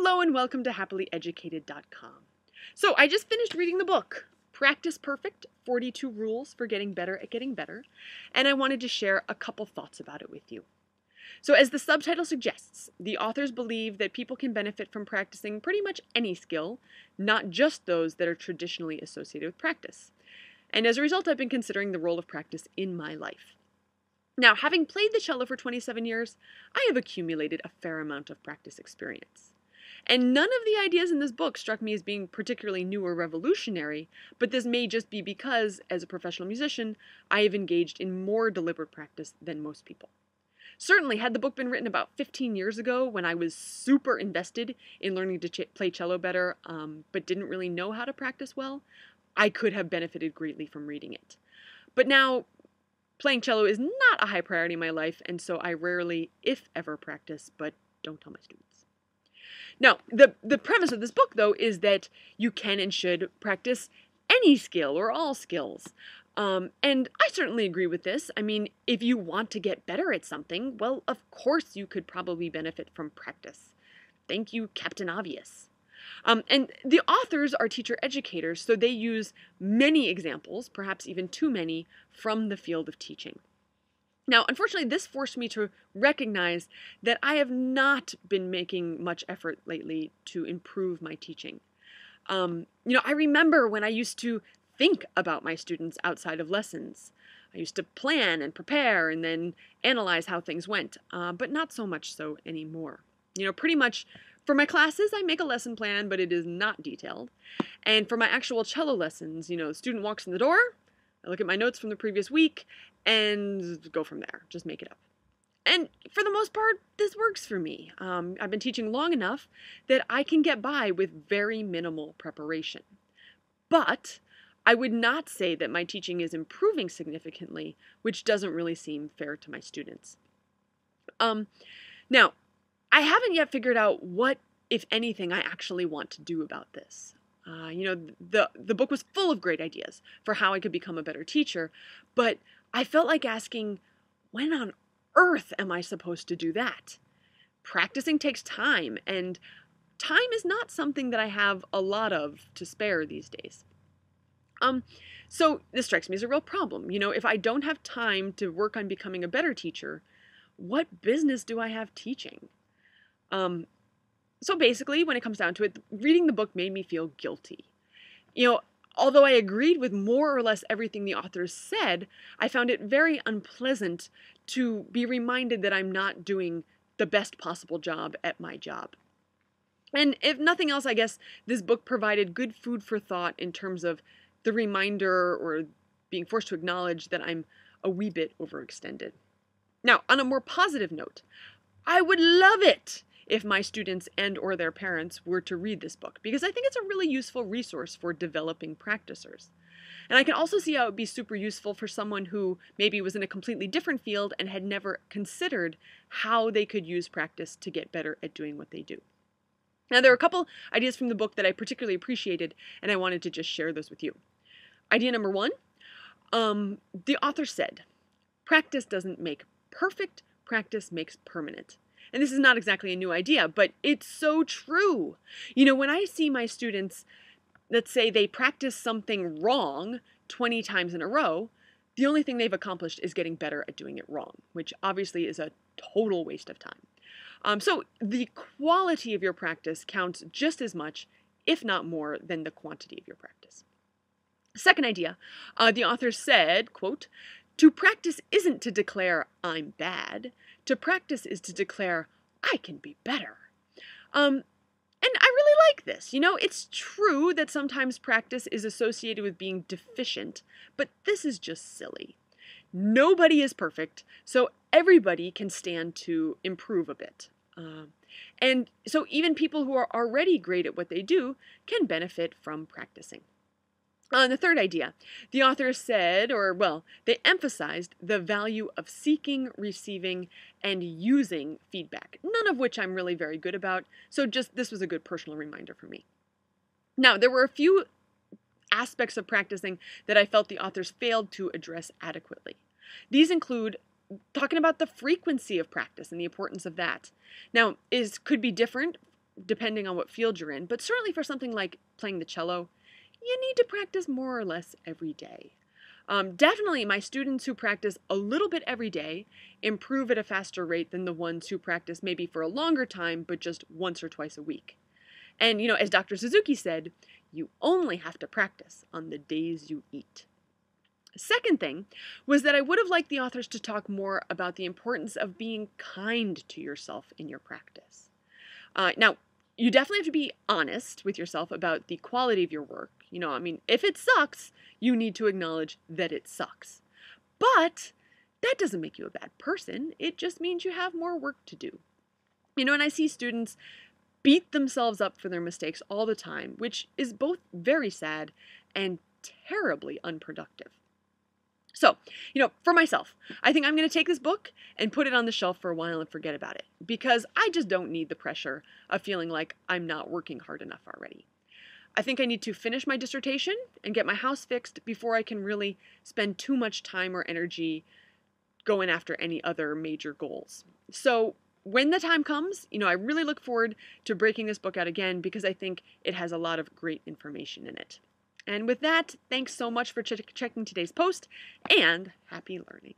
Hello and welcome to happilyeducated.com. So I just finished reading the book, Practice Perfect, 42 Rules for Getting Better at Getting Better, and I wanted to share a couple thoughts about it with you. So as the subtitle suggests, the authors believe that people can benefit from practicing pretty much any skill, not just those that are traditionally associated with practice. And as a result, I've been considering the role of practice in my life. Now, having played the cello for 27 years, I have accumulated a fair amount of practice experience. And none of the ideas in this book struck me as being particularly new or revolutionary, but this may just be because, as a professional musician, I have engaged in more deliberate practice than most people. Certainly, had the book been written about 15 years ago when I was super invested in learning to play cello better, but didn't really know how to practice well, I could have benefited greatly from reading it. But now, playing cello is not a high priority in my life, and so I rarely, if ever, practice, but don't tell my students. Now, the premise of this book, though, is that you can and should practice any skill or all skills. And I certainly agree with this. I mean, if you want to get better at something, well, of course you could probably benefit from practice. Thank you, Captain Obvious. And the authors are teacher educators, so they use many examples, perhaps even too many, from the field of teaching. Now, unfortunately, this forced me to recognize that I have not been making much effort lately to improve my teaching. I remember when I used to think about my students outside of lessons. I used to plan and prepare and then analyze how things went, but not so much so anymore. Pretty much for my classes, I make a lesson plan, but it is not detailed. And for my actual cello lessons, the student walks in the door, I look at my notes from the previous week, and go from there. Just make it up. And for the most part, this works for me. I've been teaching long enough that I can get by with very minimal preparation. But I would not say that my teaching is improving significantly, which doesn't really seem fair to my students. Now, I haven't yet figured out what, if anything, I actually want to do about this. The book was full of great ideas for how I could become a better teacher, but I felt like asking, when on earth am I supposed to do that? Practicing takes time, and time is not something that I have a lot of to spare these days. So this strikes me as a real problem. If I don't have time to work on becoming a better teacher, what business do I have teaching? So basically, when it comes down to it, reading the book made me feel guilty. Although I agreed with more or less everything the authors said, I found it very unpleasant to be reminded that I'm not doing the best possible job at my job. And if nothing else, I guess this book provided good food for thought in terms of the reminder or being forced to acknowledge that I'm a wee bit overextended. Now, on a more positive note, I would love it if my students and or their parents were to read this book, because I think it's a really useful resource for developing practicers. And I can also see how it would be super useful for someone who maybe was in a completely different field and had never considered how they could use practice to get better at doing what they do. Now, there are a couple ideas from the book that I particularly appreciated, and I wanted to just share those with you. Idea number one, the author said, practice doesn't make perfect, practice makes permanent. And this is not exactly a new idea, but it's so true. When I see my students, let's say they practice something wrong 20 times in a row, the only thing they've accomplished is getting better at doing it wrong, which obviously is a total waste of time. So the quality of your practice counts just as much, if not more, than the quantity of your practice. Second idea, the author said, quote, to practice isn't to declare I'm bad. To practice is to declare I can be better. And I really like this. It's true that sometimes practice is associated with being deficient, but this is just silly. Nobody is perfect, so everybody can stand to improve a bit. And so even people who are already great at what they do can benefit from practicing. The third idea, the author said, they emphasized the value of seeking, receiving, and using feedback, none of which I'm really very good about, so this was a good personal reminder for me. Now, there were a few aspects of practicing that I felt the authors failed to address adequately. These include talking about the frequency of practice and the importance of that. Now, could be different depending on what field you're in, but certainly for something like playing the cello, you need to practice more or less every day. Definitely, my students who practice a little bit every day improve at a faster rate than the ones who practice maybe for a longer time, but just once or twice a week. And, as Dr. Suzuki said, you only have to practice on the days you eat. Second thing was that I would have liked the authors to talk more about the importance of being kind to yourself in your practice. Now, you definitely have to be honest with yourself about the quality of your work. If it sucks, you need to acknowledge that it sucks. But that doesn't make you a bad person. It just means you have more work to do. And I see students beat themselves up for their mistakes all the time, which is both very sad and terribly unproductive. So, for myself, I think I'm going to take this book and put it on the shelf for a while and forget about it, because I just don't need the pressure of feeling like I'm not working hard enough already. I think I need to finish my dissertation and get my house fixed before I can really spend too much time or energy going after any other major goals. So when the time comes, I really look forward to breaking this book out again, because I think it has a lot of great information in it. And with that, thanks so much for checking today's post, and happy learning.